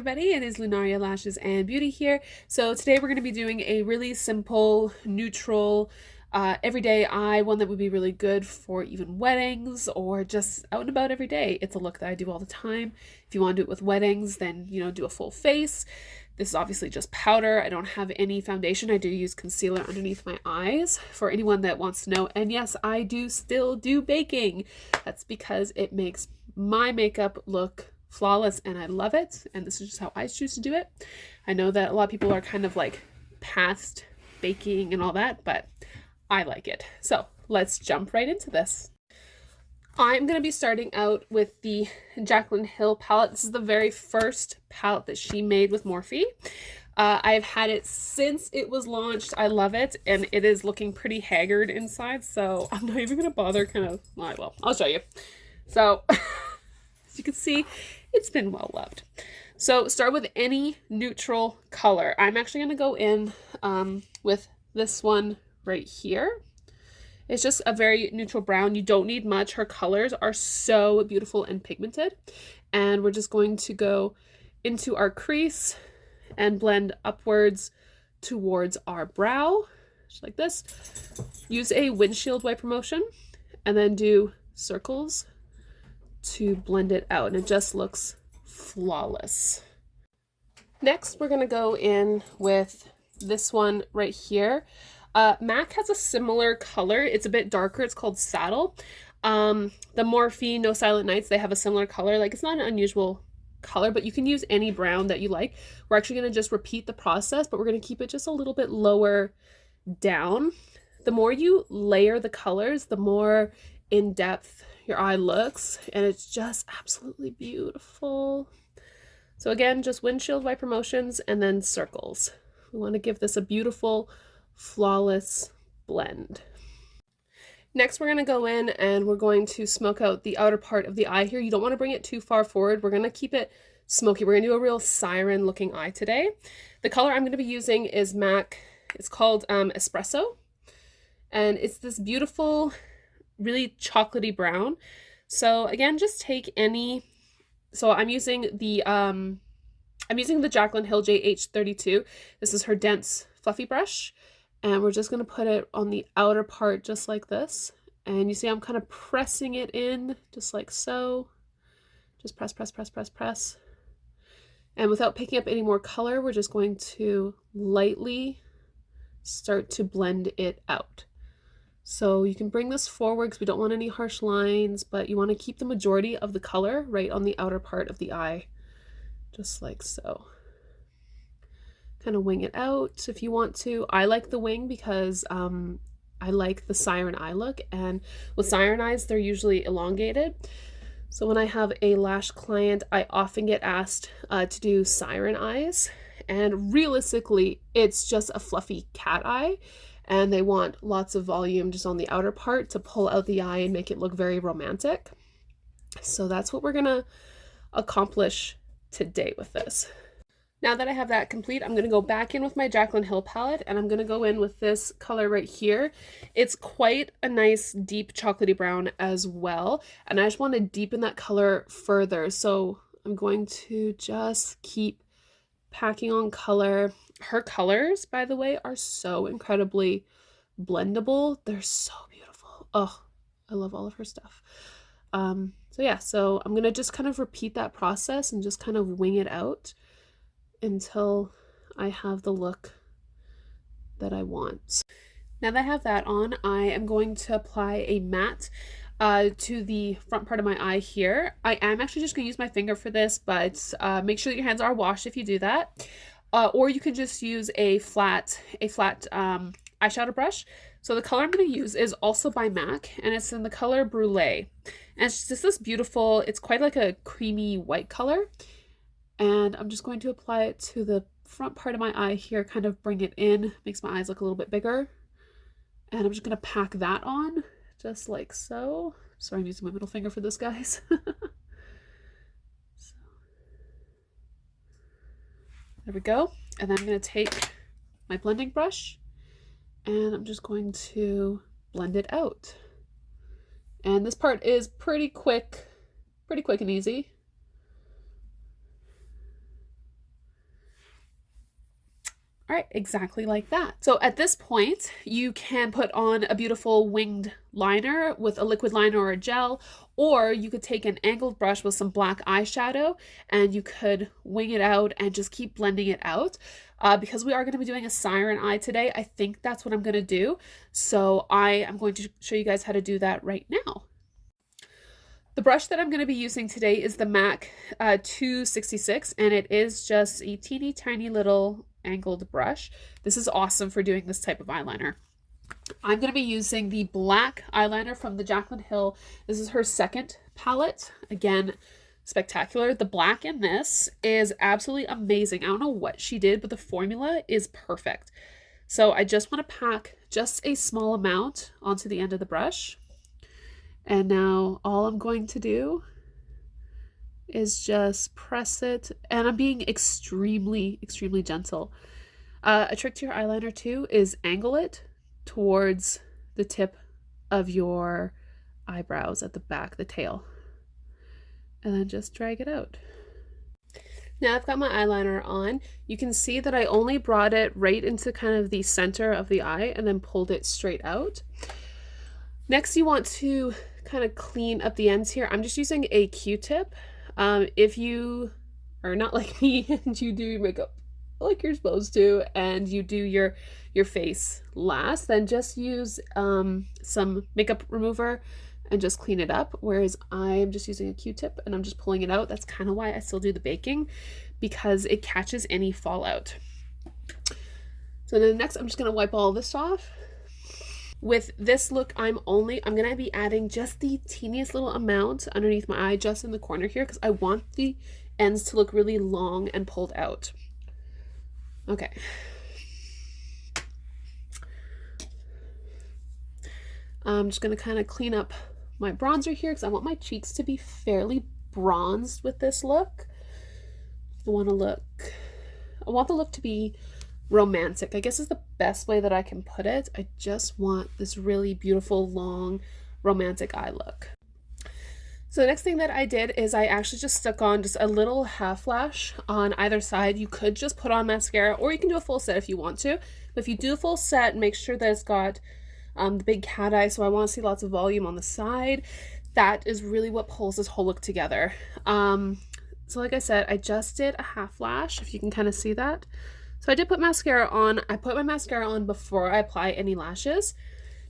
everybody, it is Lunaria Lashes and Beauty here. So today we're going to be doing a really simple, neutral, everyday eye, one that would be really good for even weddings or just out and about every day. It's a look that I do all the time. If you want to do it with weddings, then, do a full face. This is obviously just powder. I don't have any foundation. I do use concealer underneath my eyes for anyone that wants to know. And yes, I do still do baking. That's because it makes my makeup look flawless and I love it, and this is just how I choose to do it. I know that a lot of people are kind of like past baking and all that, but I like it. So let's jump right into this. I'm going to be starting out with the Jaclyn Hill palette. This is the very first palette that she made with Morphe. I've had it since it was launched. I love it, and it is looking pretty haggard inside, so I'm not even going to bother well, I'll show you. So as you can see, it's been well loved. So start with any neutral color. I'm actually going to go in with this one right here. It's just a very neutral brown. You don't need much. Her colors are so beautiful and pigmented. And we're just going to go into our crease and blend upwards towards our brow, just like this. Use a windshield wiper motion and then do circles to blend it out, and it just looks flawless. Next, we're going to go in with this one right here. MAC has a similar color. It's a bit darker. It's called Saddle. The Morphe No Silent Nights, they have a similar color. Like, it's not an unusual color, but you can use any brown that you like. We're actually going to just repeat the process, but we're going to keep it just a little bit lower down. The more you layer the colors, the more in depth your eye looks, and it's just absolutely beautiful. So again, just windshield wiper motions and then circles. We want to give this a beautiful, flawless blend. Next, we're going to go in and we're going to smoke out the outer part of the eye here. You don't want to bring it too far forward. We're going to keep it smoky. We're going to do a real Siren looking eye today. The color I'm going to be using is MAC. It's called Espresso, and it's this beautiful, really chocolatey brown. So again, just take any, so I'm using the Jaclyn Hill JH32. This is her dense fluffy brush, and we're just going to put it on the outer part just like this. And you see I'm kind of pressing it in just like so. Just press, press, press, press, press. And without picking up any more color, we're just going to lightly start to blend it out. So you can bring this forward because we don't want any harsh lines, but you want to keep the majority of the color right on the outer part of the eye, just like so. Kind of wing it out if you want to. I like the wing because I like the Siren eye look, and with Siren eyes, they're usually elongated. So when I have a lash client, I often get asked to do Siren eyes, and realistically, it's just a fluffy cat eye. And they want lots of volume just on the outer part to pull out the eye and make it look very romantic. So that's what we're gonna accomplish today with this. Now that I have that complete, I'm gonna go back in with my Jaclyn Hill palette, and I'm gonna go in with this color right here. It's quite a nice deep chocolatey brown as well, and I just want to deepen that color further. So I'm going to just keep packing on color. Her colors, by the way, are so incredibly blendable. They're so beautiful. Oh, I love all of her stuff. So yeah, so I'm gonna just kind of repeat that process and just kind of wing it out until I have the look that I want. Now that I have that on, I am going to apply a matte to the front part of my eye here. I am actually just gonna use my finger for this, but make sure that your hands are washed if you do that. Or you can just use a flat eyeshadow brush. So the color I'm going to use is also by MAC, and it's in the color Brulee. And it's just this beautiful, it's quite like a creamy white color. And I'm just going to apply it to the front part of my eye here, kind of bring it in, makes my eyes look a little bit bigger. And I'm just going to pack that on, just like so. Sorry, I'm using my middle finger for this, guys. There we go. And then I'm going to take my blending brush and I'm just going to blend it out. And this part is pretty quick and easy. All right, exactly like that. So at this point, you can put on a beautiful winged liner with a liquid liner or a gel, or you could take an angled brush with some black eyeshadow and you could wing it out and just keep blending it out. Because we are going to be doing a siren eye today, I think that's what I'm going to do. So I am going to show you guys how to do that right now. The brush that I'm going to be using today is the MAC 266, and it is just a teeny tiny little angled brush. This is awesome for doing this type of eyeliner. I'm going to be using the black eyeliner from the Jaclyn Hill. This is her second palette. Again, spectacular. The black in this is absolutely amazing. I don't know what she did, but the formula is perfect. So I just want to pack just a small amount onto the end of the brush. And now all I'm going to do is just press it, and I'm being extremely, extremely gentle. A trick to your eyeliner too is angle it towards the tip of your eyebrows at the back, the tail, and then just drag it out. Now I've got my eyeliner on. You can see that I only brought it right into kind of the center of the eye and then pulled it straight out. Next, you want to kind of clean up the ends here. I'm just using a Q-tip. If you are not like me and you do your makeup like you're supposed to and you do your face last, then just use some makeup remover and just clean it up, whereas I'm just using a Q-tip and I'm just pulling it out. That's kind of why I still do the baking, because it catches any fallout. So then next, I'm just going to wipe all this off. With this look, I'm going to be adding just the teeniest little amount underneath my eye, just in the corner here, because I want the ends to look really long and pulled out. Okay. I'm just going to kind of clean up my bronzer here because I want my cheeks to be fairly bronzed with this look. I want the look to be romantic, I guess is the best way that I can put it. I just want this really beautiful, long, romantic eye look. So the next thing that I did is I actually just stuck on just a little half lash on either side. You could just put on mascara, or you can do a full set if you want to. But if you do a full set, make sure that it's got the big cat eye, so I want to see lots of volume on the side. That is really what pulls this whole look together. So like I said, I just did a half lash, if you can kind of see that. So I did put mascara on. I put my mascara on before I apply any lashes.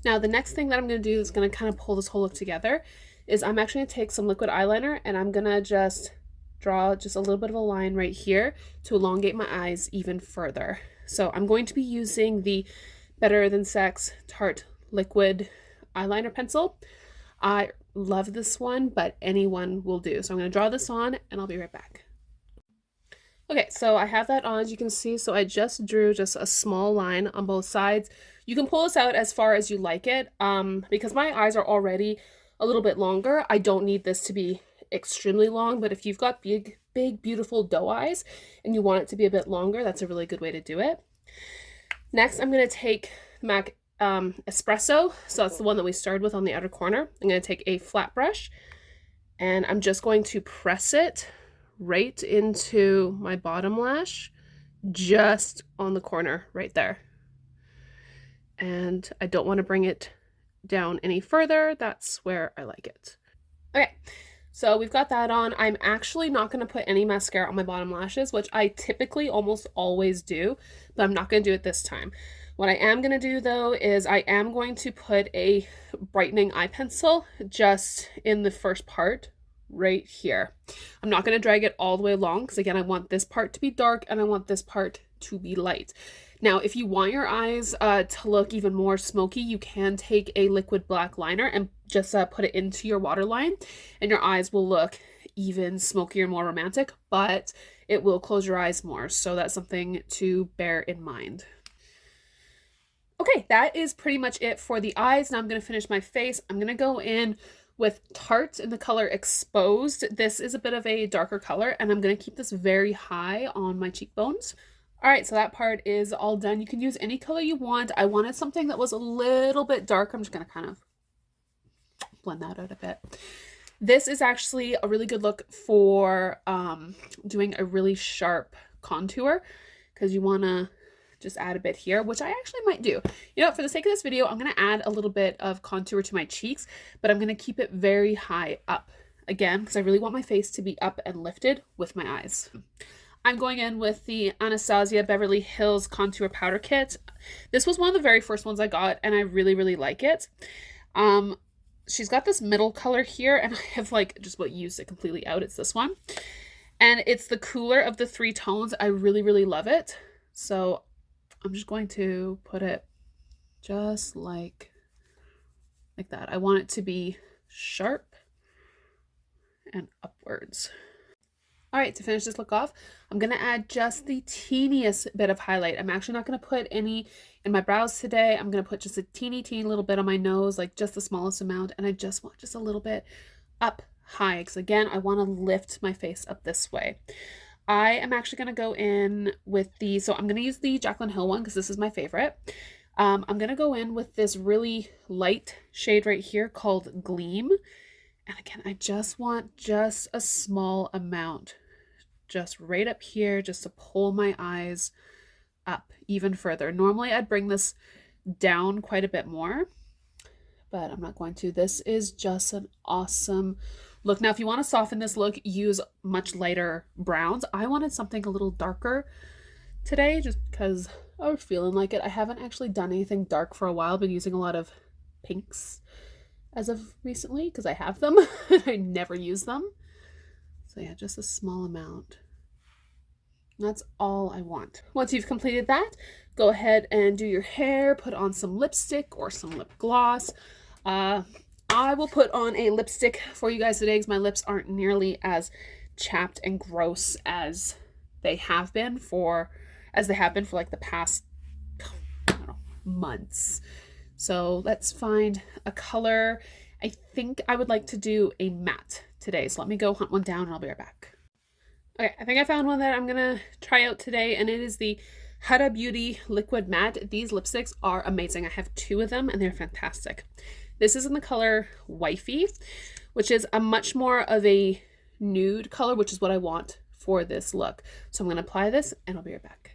Now the next thing that I'm going to do is going to kind of pull this whole look together is I'm actually going to take some liquid eyeliner and I'm going to just draw just a little bit of a line right here to elongate my eyes even further. So I'm going to be using the Better Than Sex Tarte Liquid Eyeliner Pencil. I love this one, but anyone will do. So I'm going to draw this on and I'll be right back. Okay, so I have that on, as you can see. So I just drew just a small line on both sides. You can pull this out as far as you like it. Because my eyes are already a little bit longer, I don't need this to be extremely long, but if you've got big, beautiful doe eyes and you want it to be a bit longer, that's a really good way to do it. Next, I'm going to take MAC Espresso. So that's the one that we started with on the outer corner. I'm going to take a flat brush and I'm just going to press it right into my bottom lash, just on the corner right there. And I don't want to bring it down any further. That's where I like it. Okay, so we've got that on. I'm actually not going to put any mascara on my bottom lashes, which I typically almost always do, but I'm not going to do it this time. What I am going to do though is I am going to put a brightening eye pencil just in the first part right here. I'm not going to drag it all the way along because again, I want this part to be dark and I want this part to be light. Now, if you want your eyes to look even more smoky, you can take a liquid black liner and just put it into your waterline and your eyes will look even smokier and more romantic, but it will close your eyes more. So that's something to bear in mind. Okay, that is pretty much it for the eyes. Now I'm going to finish my face. I'm going to go in with Tarte in the color Exposed. This is a bit of a darker color and I'm going to keep this very high on my cheekbones. All right, so that part is all done. You can use any color you want. I wanted something that was a little bit dark. I'm just going to kind of blend that out a bit. This is actually a really good look for doing a really sharp contour because you want to just add a bit here, which I actually might do. You know, for the sake of this video, I'm going to add a little bit of contour to my cheeks, but I'm going to keep it very high up. Again, because I really want my face to be up and lifted with my eyes. I'm going in with the Anastasia Beverly Hills Contour Powder Kit. This was one of the very first ones I got, and I really, really like it. She's got this middle color here, and I have like just about used it completely out. It's this one. And it's the cooler of the 3 tones. I really, really love it. So I'm just going to put it just like that. I want it to be sharp and upwards. All right, to finish this look off, I'm going to add just the teeniest bit of highlight. I'm actually not going to put any in my brows today. I'm going to put just a teeny little bit on my nose, like just the smallest amount. And I just want just a little bit up high, because again, I want to lift my face up this way. I am actually going to go in with so I'm going to use the Jaclyn Hill one because this is my favorite. I'm going to go in with this really light shade right here called Gleam. And again, I just want just a small amount, just right up here, just to pull my eyes up even further. Normally I'd bring this down quite a bit more, but I'm not going to. This is just an awesome look. Now, if you want to soften this look, use much lighter browns. I wanted something a little darker today just because I was feeling like it. I haven't actually done anything dark for a while. I've been using a lot of pinks as of recently because I have them and I never use them. So yeah, just a small amount. That's all I want. Once you've completed that, go ahead and do your hair, put on some lipstick or some lip gloss. I will put on a lipstick for you guys today because my lips aren't nearly as chapped and gross as they have been for like the past, I don't know, months. So let's find a color. I think I would like to do a matte today. So let me go hunt one down and I'll be right back. Okay, I think I found one that I'm going to try out today, and it is the Huda Beauty Liquid Matte. These lipsticks are amazing. I have 2 of them and they're fantastic. This is in the color Wifey, which is a much more of a nude color, which is what I want for this look. So I'm going to apply this and I'll be right back.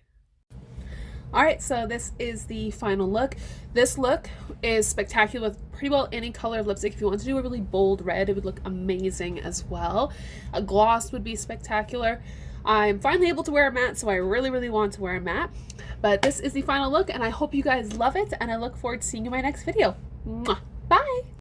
All right, so this is the final look. This look is spectacular with pretty well any color of lipstick. If you want to do a really bold red, it would look amazing as well. A gloss would be spectacular. I'm finally able to wear a matte, so I really, really want to wear a matte. But this is the final look, and I hope you guys love it, and I look forward to seeing you in my next video. Mwah.